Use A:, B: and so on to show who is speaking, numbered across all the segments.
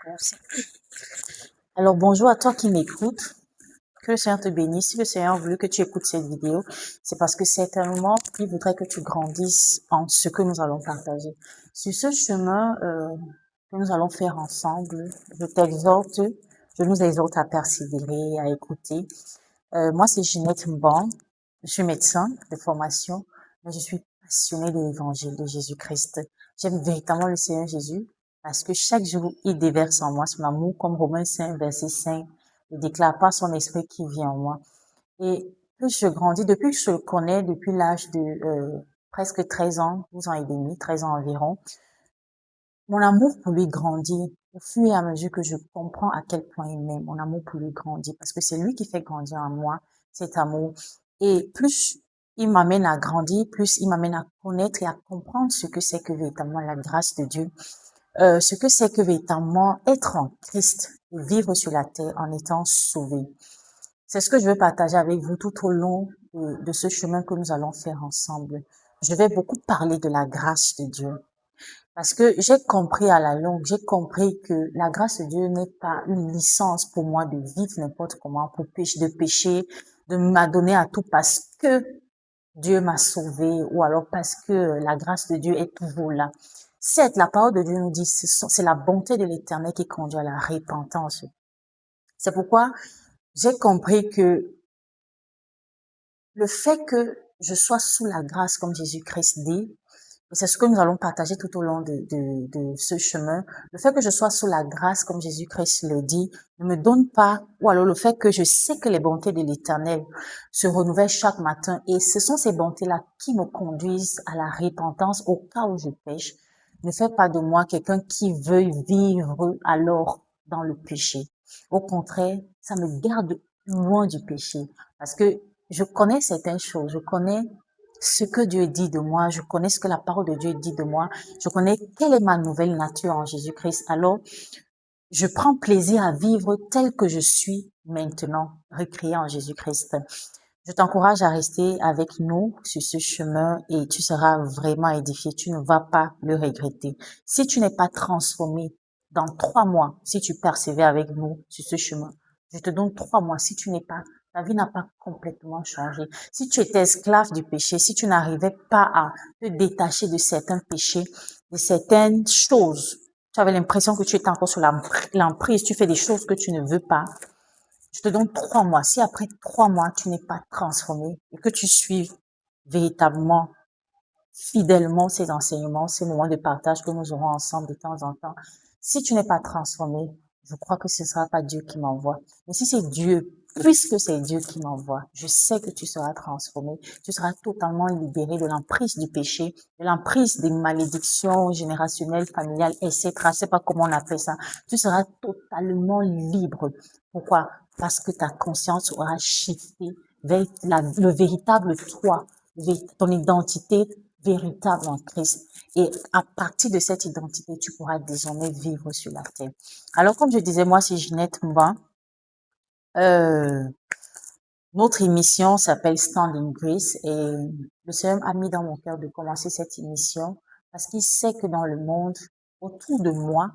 A: Merci. Alors, bonjour à toi qui m'écoutes. Que le Seigneur te bénisse. Si le Seigneur veut que tu écoutes cette vidéo, c'est parce que certainement, il voudrait que tu grandisses en ce que nous allons partager. Sur ce chemin que nous allons faire ensemble, je nous exhorte à persévérer, à écouter. Moi, c'est Ginette Mban. Je suis médecin de formation, mais je suis passionnée de l'évangile de Jésus-Christ. J'aime véritablement le Seigneur Jésus parce que chaque jour, il déverse en moi son amour, comme Romains 5, verset 5, il déclare par son esprit qui vit en moi. Et plus je grandis, depuis que je le connais, depuis l'âge de presque 13 ans, 12 ans et demi, 13 ans environ, mon amour pour lui grandit. Au fur et à mesure que je comprends à quel point il m'aime, mon amour pour lui grandit parce que c'est lui qui fait grandir en moi cet amour. Et plus il m'amène à grandir, plus il m'amène à connaître et à comprendre ce que c'est que véritablement la grâce de Dieu, ce que c'est que véritablement être en Christ et vivre sur la terre en étant sauvé. C'est ce que je veux partager avec vous tout au long de ce chemin que nous allons faire ensemble. Je vais beaucoup parler de la grâce de Dieu. Parce que j'ai compris à la longue, j'ai compris que la grâce de Dieu n'est pas une licence pour moi de vivre n'importe comment, de pécher, de m'adonner à tout parce que Dieu m'a sauvé ou alors parce que la grâce de Dieu est toujours là. Certes, la parole de Dieu nous dit c'est la bonté de l'Éternel qui conduit à la repentance. C'est pourquoi j'ai compris que le fait que je sois sous la grâce, comme Jésus-Christ dit, et c'est ce que nous allons partager tout au long de ce chemin. Le fait que je sois sous la grâce, comme Jésus-Christ le dit, ne me donne pas, ou alors le fait que je sais que les bontés de l'Éternel se renouvellent chaque matin, et ce sont ces bontés-là qui me conduisent à la repentance au cas où je pêche, ne fait pas de moi quelqu'un qui veuille vivre alors dans le péché. Au contraire, ça me garde loin du péché, parce que je connais certaines choses, je connais ce que Dieu dit de moi, je connais ce que la parole de Dieu dit de moi, je connais quelle est ma nouvelle nature en Jésus-Christ. Alors, je prends plaisir à vivre tel que je suis maintenant, recréé en Jésus-Christ. Je t'encourage à rester avec nous sur ce chemin et tu seras vraiment édifié. Tu ne vas pas le regretter. Si tu n'es pas transformé dans 3 mois, si tu persévères avec nous sur ce chemin, je te donne 3 mois. Si tu n'es pas, ta vie n'a pas complètement changé. Si tu étais esclave du péché, si tu n'arrivais pas à te détacher de certains péchés, de certaines choses, tu avais l'impression que tu étais encore sous l'emprise, tu fais des choses que tu ne veux pas, je te donne 3 mois. Si après 3 mois, tu n'es pas transformé et que tu suives véritablement, fidèlement ces enseignements, ces moments de partage que nous aurons ensemble de temps en temps, si tu n'es pas transformé, je crois que ce ne sera pas Dieu qui m'envoie. Mais si c'est Dieu, puisque c'est Dieu qui m'envoie, je sais que tu seras transformé, tu seras totalement libéré de l'emprise du péché, de l'emprise des malédictions générationnelles, familiales, etc. Je sais pas comment on appelle ça. Tu seras totalement libre. Pourquoi? Parce que ta conscience aura shifté vers le véritable toi, ton identité véritable en Christ. Et à partir de cette identité, tu pourras désormais vivre sur la terre. Alors, comme je disais, moi, c'est Ginette Mba. Notre émission s'appelle Stand in Grace et le Seigneur a mis dans mon cœur de commencer cette émission parce qu'il sait que dans le monde autour de moi,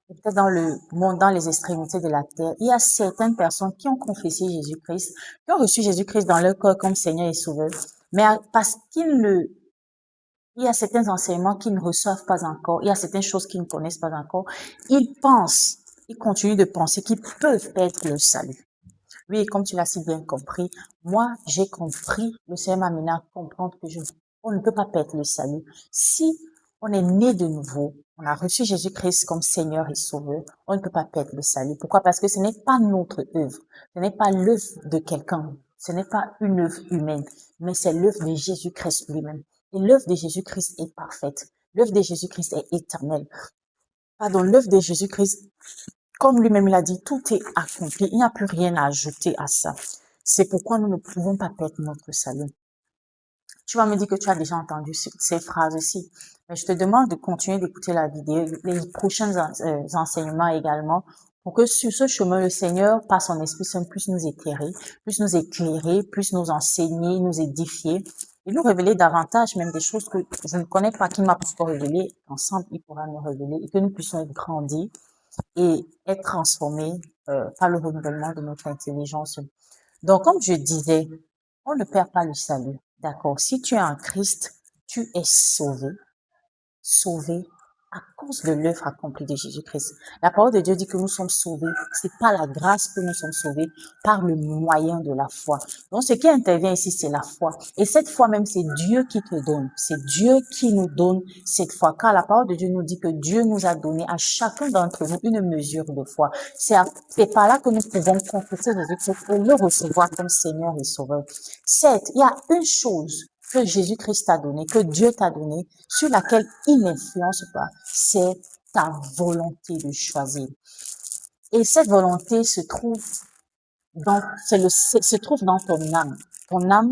A: et peut-être dans le monde, dans les extrémités de la terre, il y a certaines personnes qui ont confessé Jésus-Christ, qui ont reçu Jésus-Christ dans leur cœur comme Seigneur et Sauveur, mais parce il y a certains enseignements qu'ils ne reçoivent pas encore, il y a certaines choses qu'ils ne connaissent pas encore, ils continuent de penser qu'ils peuvent perdre le salut. Oui, comme tu l'as si bien compris, moi, j'ai compris, le Seigneur m'a amené à comprendre que on ne peut pas perdre le salut. Si on est né de nouveau, on a reçu Jésus-Christ comme Seigneur et Sauveur, on ne peut pas perdre le salut. Pourquoi? Parce que ce n'est pas notre œuvre, ce n'est pas l'œuvre de quelqu'un, ce n'est pas une œuvre humaine, mais c'est l'œuvre de Jésus-Christ lui-même. Et l'œuvre de Jésus-Christ est parfaite. L'œuvre de Jésus-Christ est éternelle. Pardon, l'œuvre de Jésus-Christ, comme lui-même l'a dit, tout est accompli. Il n'y a plus rien à ajouter à ça. C'est pourquoi nous ne pouvons pas perdre notre salut. Tu vas me dire que tu as déjà entendu ces phrases-ci, mais je te demande de continuer d'écouter la vidéo, les prochains enseignements également, pour que sur ce chemin, le Seigneur, par son Esprit Saint, puisse nous éclairer, puisse nous enseigner, nous édifier et nous révéler davantage même des choses que je ne connais pas, qu'il ne m'a pas encore révélées. Ensemble, il pourra nous révéler et que nous puissions être grandis et être transformés par le renouvellement de notre intelligence. Donc, comme je disais, on ne perd pas le salut. D'accord? Si tu es en Christ, tu es sauvé à cause de l'œuvre accomplie de Jésus-Christ. La parole de Dieu dit que nous sommes sauvés. C'est par la grâce que nous sommes sauvés, par le moyen de la foi. Donc, ce qui intervient ici, c'est la foi. Et cette foi même, c'est Dieu qui te donne. C'est Dieu qui nous donne cette foi. Car la parole de Dieu nous dit que Dieu nous a donné à chacun d'entre nous une mesure de foi. C'est par là que nous pouvons confesser Jésus-Christ et le recevoir comme Seigneur et Sauveur. Certes, il y a une chose que Jésus-Christ t'a donné, que Dieu t'a donné, sur laquelle il n'influence pas, c'est ta volonté de choisir. Et cette volonté se trouve se trouve dans ton âme. Ton âme,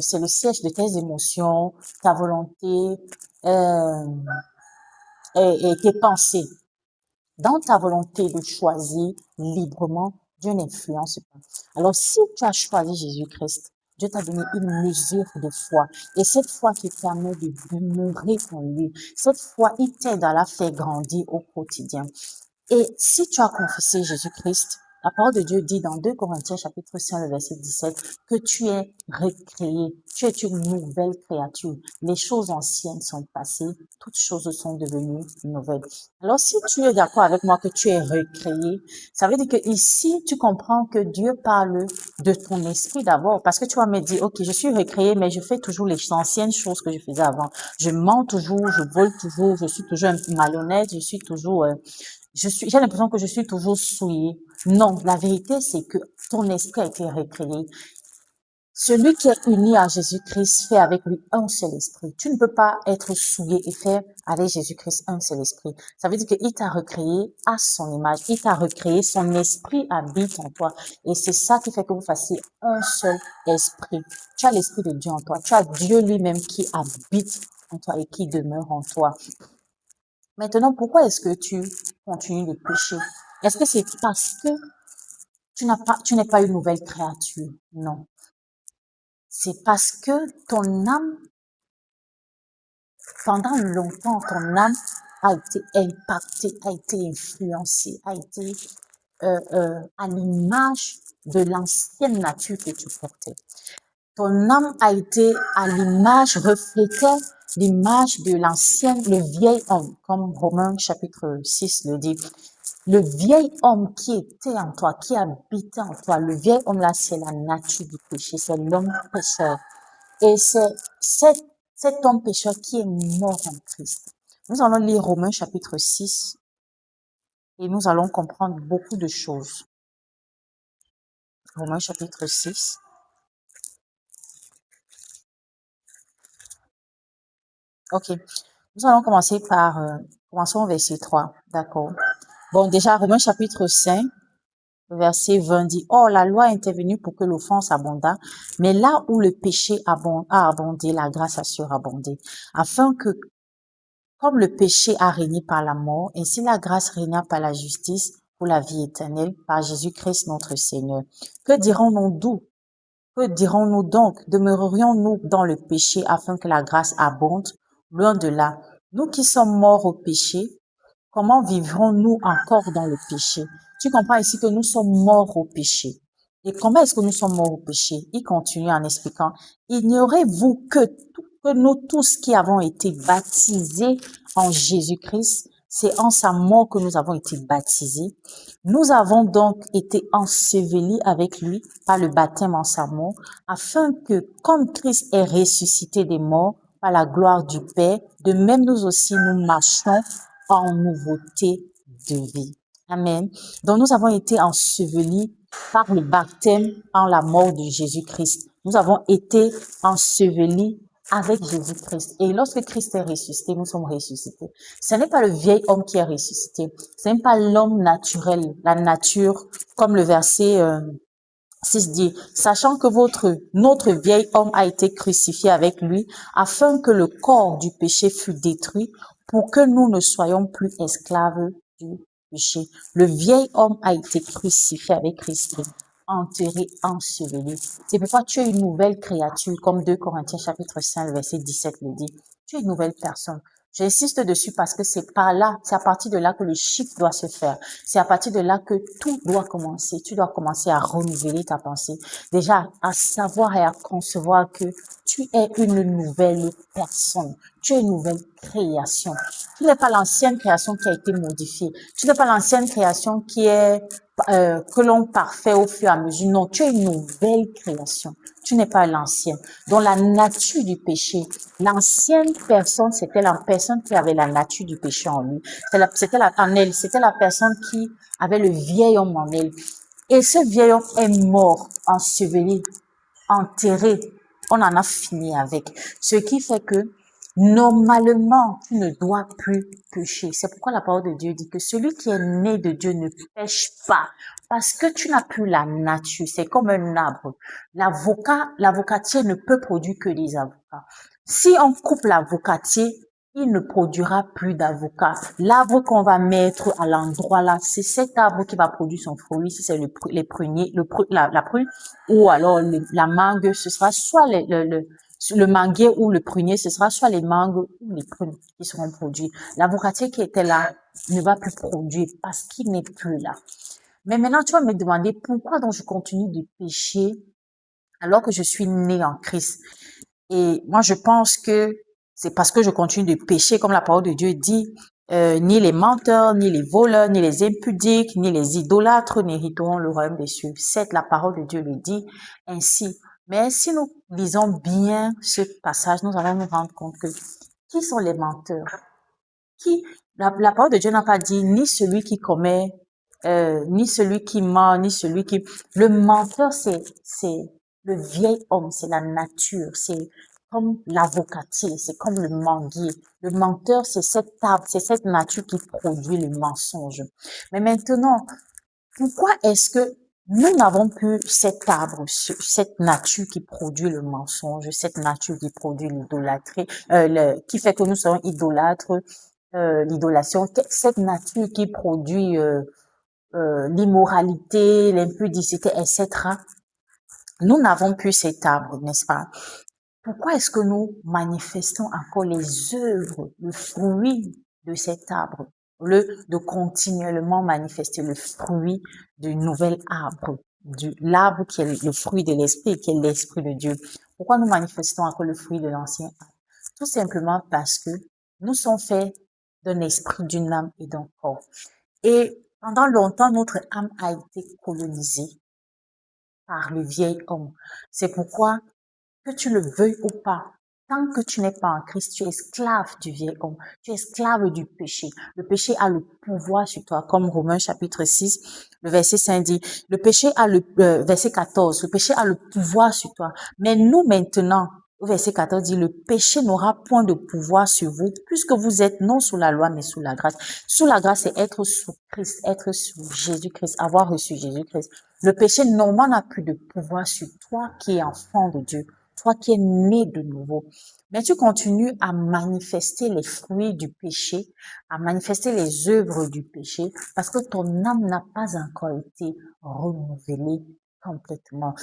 A: c'est le siège de tes émotions, ta volonté et tes pensées. Dans ta volonté de choisir librement, Dieu n'influence pas. Alors, si tu as choisi Jésus-Christ, Dieu t'a donné une mesure de foi. Et cette foi qui permet de demeurer en lui, cette foi, il t'aide à la faire grandir au quotidien. Et si tu as confessé Jésus-Christ, la parole de Dieu dit dans 2 Corinthiens chapitre 5, le verset 17, que tu es recréé, tu es une nouvelle créature. Les choses anciennes sont passées, toutes choses sont devenues nouvelles. Alors si tu es d'accord avec moi que tu es recréé, ça veut dire que ici tu comprends que Dieu parle de ton esprit d'abord, parce que tu vas me dire, ok, je suis recréé, mais je fais toujours les anciennes choses que je faisais avant. Je mens toujours, je vole toujours, je suis toujours un peu malhonnête, je suis toujours... j'ai l'impression que je suis toujours souillée. Non, la vérité, c'est que ton esprit a été recréé. Celui qui est uni à Jésus-Christ fait avec lui un seul esprit. Tu ne peux pas être souillé et faire avec Jésus-Christ un seul esprit. Ça veut dire qu'il t'a recréé à son image. Il t'a recréé, son esprit habite en toi. Et c'est ça qui fait que vous fassiez un seul esprit. Tu as l'esprit de Dieu en toi. Tu as Dieu lui-même qui habite en toi et qui demeure en toi. Maintenant, pourquoi est-ce que tu continues de pécher? Est-ce que c'est parce que tu n'es pas une nouvelle créature? Non. C'est parce que ton âme, pendant longtemps, ton âme a été impactée, a été influencée, a été à l'image de l'ancienne nature que tu portais. Ton âme a été à l'image, reflétait l'image de l'ancienne, le vieil homme, comme Romains chapitre 6 le dit. Le vieil homme qui était en toi, qui habitait en toi, le vieil homme là, c'est la nature du péché, c'est l'homme pécheur. Et c'est cet homme pécheur qui est mort en Christ. Nous allons lire Romains chapitre 6 et nous allons comprendre beaucoup de choses. Romains chapitre 6. Ok. Nous allons commencer par, commençons au verset 3. D'accord. Bon, déjà, Romains chapitre 5, verset 20 dit, « Or, la loi est intervenue pour que l'offense abondât, mais là où le péché a abondé, la grâce a surabondé, afin que, comme le péché a régné par la mort, ainsi la grâce régna par la justice pour la vie éternelle, par Jésus-Christ notre Seigneur. Que dirons-nous donc? Demeurerions-nous dans le péché afin que la grâce abonde? Loin de là. Nous qui sommes morts au péché, comment vivrons-nous encore dans le péché? Tu comprends ici que nous sommes morts au péché. Et comment est-ce que nous sommes morts au péché? Il continue en expliquant, ignorez-vous que nous tous qui avons été baptisés en Jésus-Christ, c'est en sa mort que nous avons été baptisés. Nous avons donc été ensevelis avec lui par le baptême en sa mort, afin que, comme Christ est ressuscité des morts par la gloire du Père, de même nous aussi nous marchons en nouveauté de vie. Amen. Donc nous avons été ensevelis par le baptême en la mort de Jésus-Christ. Nous avons été ensevelis avec Jésus-Christ. Et lorsque Christ est ressuscité, nous sommes ressuscités. Ce n'est pas le vieil homme qui est ressuscité. Ce n'est pas l'homme naturel, la nature, comme le verset 6 dit, sachant que notre vieil homme a été crucifié avec lui, afin que le corps du péché fût détruit, pour que nous ne soyons plus esclaves du péché. Le vieil homme a été crucifié avec Christ, enterré, enseveli. C'est pourquoi tu es une nouvelle créature, comme 2 Corinthiens chapitre 5, verset 17 le dit. Tu es une nouvelle personne. J'insiste dessus parce que c'est par là, c'est à partir de là que le shift doit se faire. C'est à partir de là que tout doit commencer. Tu dois commencer à renouveler ta pensée. Déjà, à savoir et à concevoir que tu es une nouvelle personne. Tu es une nouvelle création. Tu n'es pas l'ancienne création qui a été modifiée. Tu n'es pas l'ancienne création qui est que l'on parfait au fur et à mesure. Non, tu es une nouvelle création. Tu n'es pas l'ancienne. Dans la nature du péché, l'ancienne personne, c'était la personne qui avait la nature du péché en lui. En elle, c'était la personne qui avait le vieil homme en elle. Et ce vieil homme est mort, enseveli, enterré. On en a fini avec. Ce qui fait que normalement, tu ne dois plus pécher. C'est pourquoi la parole de Dieu dit que celui qui est né de Dieu ne pêche pas. Parce que tu n'as plus la nature. C'est comme un arbre. L'avocatier ne peut produire que des avocats. Si on coupe l'avocatier, il ne produira plus d'avocats. L'arbre qu'on va mettre à l'endroit là, c'est cet arbre qui va produire son fruit. Si c'est les pruniers, la prune, ou alors la mangue, ce sera soit le manguier ou le prunier, ce sera soit les mangues ou les prunes qui seront produits. L'avocatier qui était là ne va plus produire parce qu'il n'est plus là. Mais maintenant, tu vas me demander pourquoi donc je continue de pécher alors que je suis né en Christ. Et moi, je pense que c'est parce que je continue de pécher, comme la parole de Dieu dit, ni les menteurs, ni les voleurs, ni les impudiques, ni les idolâtres n'hériteront le royaume des cieux. C'est la parole de Dieu le dit ainsi. Mais si nous lisons bien ce passage, nous allons nous rendre compte que qui sont les menteurs? La parole de Dieu n'a pas dit ni celui qui commet, ni celui qui ment, ni celui qui... Le menteur, c'est le vieil homme, c'est la nature, c'est comme l'avocatier, c'est comme le manguier. Le menteur, c'est cet arbre, c'est cette nature qui produit le mensonge. Mais maintenant, pourquoi est-ce que nous n'avons plus cet arbre, cette nature qui produit le mensonge, cette nature qui produit l'idolâtrie, qui fait que nous sommes idolâtres, l'idolation, cette nature qui produit l'immoralité, l'impudicité, etc. Nous n'avons plus cet arbre, n'est-ce pas? Pourquoi est-ce que nous manifestons encore les œuvres, le fruit de cet arbre, au lieu de continuellement manifester le fruit du nouvel arbre, l'arbre qui est le fruit de l'esprit, qui est l'esprit de Dieu? Pourquoi nous manifestons encore le fruit de l'ancien arbre? Tout simplement parce que nous sommes faits d'un esprit, d'une âme et d'un corps. Et pendant longtemps, notre âme a été colonisée par le vieil homme. C'est pourquoi, que tu le veuilles ou pas, tant que tu n'es pas en Christ, tu es esclave du vieil homme, tu es esclave du péché. Le péché a le pouvoir sur toi, comme Romains chapitre 6, le verset 5 dit, le péché a verset 14, le péché a le pouvoir sur toi. Mais nous maintenant, au verset 14 dit, le péché n'aura point de pouvoir sur vous, puisque vous êtes non sous la loi, mais sous la grâce. Sous la grâce, c'est être sous Christ, être sous Jésus-Christ, avoir reçu Jésus-Christ. Le péché, normalement, n'a plus de pouvoir sur toi qui es enfant de Dieu, toi qui es né de nouveau. Mais tu continues à manifester les fruits du péché, à manifester les œuvres du péché, parce que ton âme n'a pas encore été renouvelée complètement.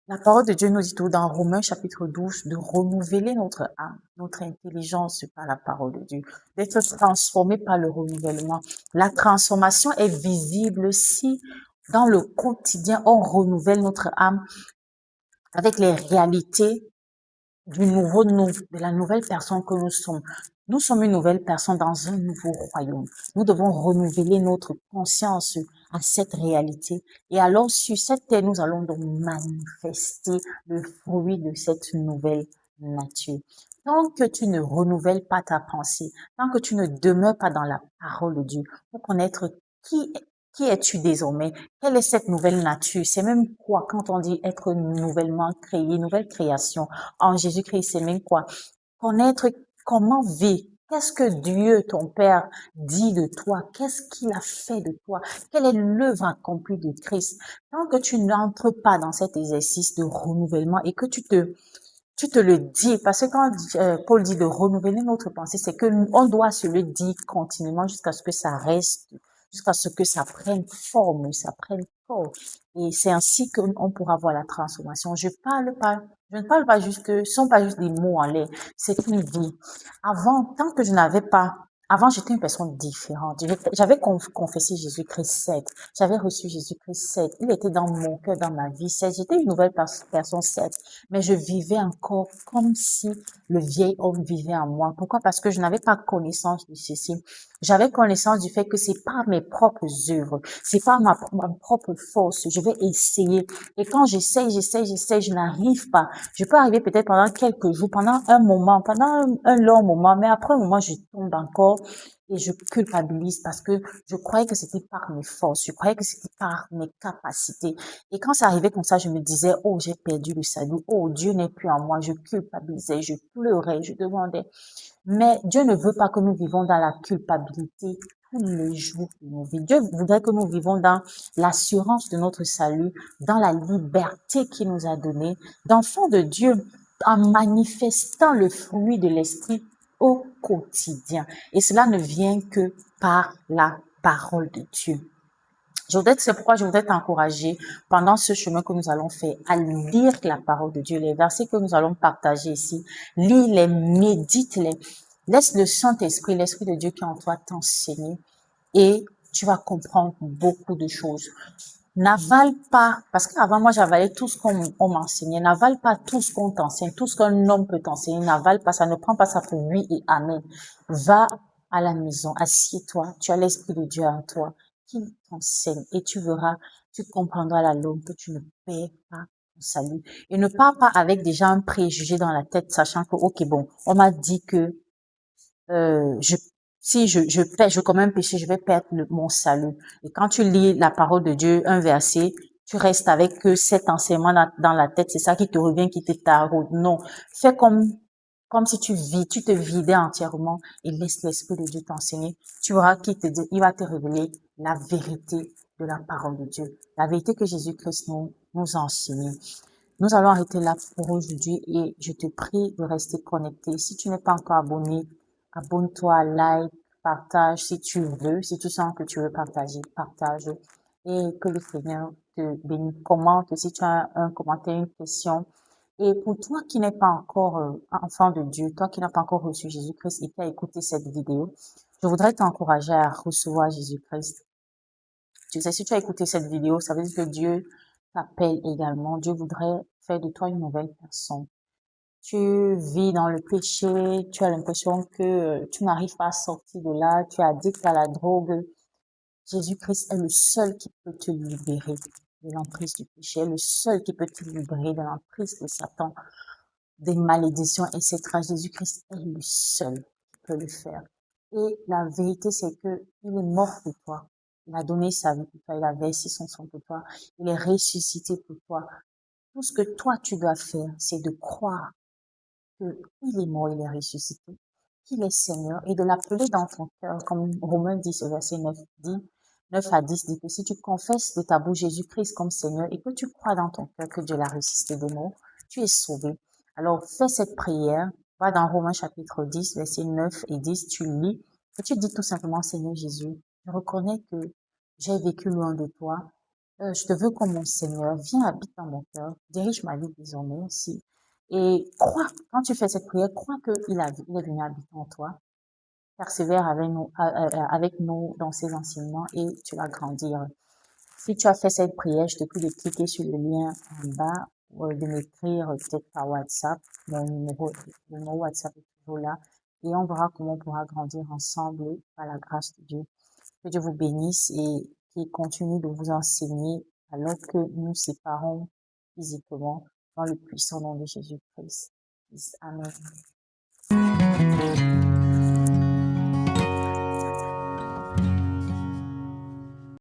A: La parole de Dieu nous dit tout dans Romains chapitre 12 de renouveler notre âme, notre intelligence par la parole de Dieu, d'être transformé par le renouvellement. La transformation est visible si dans le quotidien on renouvelle notre âme avec les réalités du nouveau nous, de la nouvelle personne que nous sommes. Nous sommes une nouvelle personne dans un nouveau royaume. Nous devons renouveler notre conscience à cette réalité. Et alors, sur cette terre, nous allons donc manifester le fruit de cette nouvelle nature. Tant que tu ne renouvelles pas ta pensée, tant que tu ne demeures pas dans la parole de Dieu, pour connaître qui es-tu désormais? Quelle est cette nouvelle nature? C'est même quoi quand on dit être nouvellement créé, nouvelle création en Jésus-Christ? C'est même quoi? Connaître comment vivre. Qu'est-ce que Dieu, ton Père, dit de toi? Qu'est-ce qu'il a fait de toi? Quelle est l'œuvre accomplie de Christ? Tant que tu n'entres pas dans cet exercice de renouvellement et que tu te Tu te le dis, parce que quand Paul dit de renouveler notre pensée, c'est que on doit se le dire continuellement jusqu'à ce que ça reste, jusqu'à ce que ça prenne forme, ça prenne corps. Et c'est ainsi qu'on pourra voir la transformation. Je ne parle pas juste, ce sont pas juste des mots en l'air, c'est une vie. Avant, tant que je n'avais pas, avant j'étais une personne différente. J'avais confessé Jésus-Christ 7. J'avais reçu Jésus-Christ 7. Il était dans mon cœur, dans ma vie 7. J'étais une nouvelle personne 7. Mais je vivais encore comme si le vieil homme vivait en moi. Pourquoi? Parce que je n'avais pas connaissance de ceci. J'avais connaissance du fait que c'est pas mes propres œuvres, c'est pas ma propre force. Je vais essayer. Et quand j'essaye, je n'arrive pas. Je peux arriver peut-être pendant quelques jours, pendant un moment, pendant un long moment, mais après un moment, je tombe encore et je culpabilise parce que je croyais que c'était par mes forces, je croyais que c'était par mes capacités. Et quand ça arrivait comme ça, je me disais, oh, j'ai perdu le salut, oh, Dieu n'est plus en moi, je culpabilisais, je pleurais, je demandais. Mais Dieu ne veut pas que nous vivons dans la culpabilité tous les jours de nos vies. Dieu voudrait que nous vivons dans l'assurance de notre salut, dans la liberté qu'il nous a donnée, d'enfants de Dieu, en manifestant le fruit de l'esprit au quotidien. Et cela ne vient que par la parole de Dieu. C'est pourquoi je voudrais t'encourager pendant ce chemin que nous allons faire à lire la parole de Dieu, les versets que nous allons partager ici. Lis-les, médite-les. Laisse le Saint-Esprit, l'Esprit de Dieu qui est en toi t'enseigner et tu vas comprendre beaucoup de choses. N'avale pas, parce qu'avant moi j'avalais tout ce qu'on m'enseignait, n'avale pas tout ce qu'on t'enseigne, tout ce qu'un homme peut t'enseigner, n'avale pas ça, ne prends pas ça pour oui et amen. Va à la maison, assieds-toi, tu as l'Esprit de Dieu en toi qui t'enseigne et tu verras, tu comprendras la langue que tu ne perds pas ton salut. Et ne pars pas avec déjà un préjugé dans la tête, sachant que, ok, bon, on m'a dit que je, si je commets un péché, je vais perdre mon salut. Et quand tu lis la parole de Dieu, un verset, tu restes avec cet enseignement dans la tête, c'est ça qui te revient, qui te taraude. Non, fais comme si tu te vidais entièrement et laisse l'Esprit de Dieu t'enseigner. Tu verras il va te révéler la vérité de la parole de Dieu, la vérité que Jésus-Christ nous a enseignée. Nous allons arrêter là pour aujourd'hui et je te prie de rester connecté. Si tu n'es pas encore abonné, abonne-toi, like, partage si tu veux, si tu sens que tu veux partager, partage. Et que le Seigneur te bénisse. Commente si tu as un commentaire, une question. Et pour toi qui n'es pas encore enfant de Dieu, toi qui n'as pas encore reçu Jésus-Christ et qui a écouté cette vidéo, je voudrais t'encourager à recevoir Jésus-Christ. Tu sais, si tu as écouté cette vidéo, ça veut dire que Dieu t'appelle également. Dieu voudrait faire de toi une nouvelle personne. Tu vis dans le péché, tu as l'impression que tu n'arrives pas à sortir de là, tu es addict à la drogue. Jésus-Christ est le seul qui peut te libérer de l'emprise du péché, le seul qui peut te libérer de l'emprise de Satan, des malédictions, etc. Jésus-Christ est le seul qui peut le faire. Et la vérité, c'est que il est mort pour toi. Il a donné sa vie pour toi. Il a versé son sang pour toi. Il est ressuscité pour toi. Tout ce que toi, tu dois faire, c'est de croire qu'il est mort, il est ressuscité, qu'il est Seigneur, et de l'appeler dans ton cœur, comme Romains 10, verset 9 dit, 9 à 10 dit que si tu confesses de ta bouche Jésus-Christ comme Seigneur et que tu crois dans ton cœur que Dieu l'a ressuscité des morts, tu es sauvé. Alors fais cette prière, va dans Romains chapitre 10, verset 9 et 10, tu lis, et tu dis tout simplement, Seigneur Jésus, je reconnais que j'ai vécu loin de toi, je te veux comme mon Seigneur, viens habite dans mon cœur, dirige ma vie désormais aussi. Et crois, quand tu fais cette prière, crois il est venu habiter en toi. Persévère avec nous dans ses enseignements et tu vas grandir. Si tu as fait cette prière, je te prie de cliquer sur le lien en bas, de m'écrire peut-être par WhatsApp. Le numéro WhatsApp est toujours là. Et on verra comment on pourra grandir ensemble par la grâce de Dieu. Que Dieu vous bénisse et qu'il continue de vous enseigner alors que nous séparons physiquement dans le puissant nom de Jésus-Christ. Amen.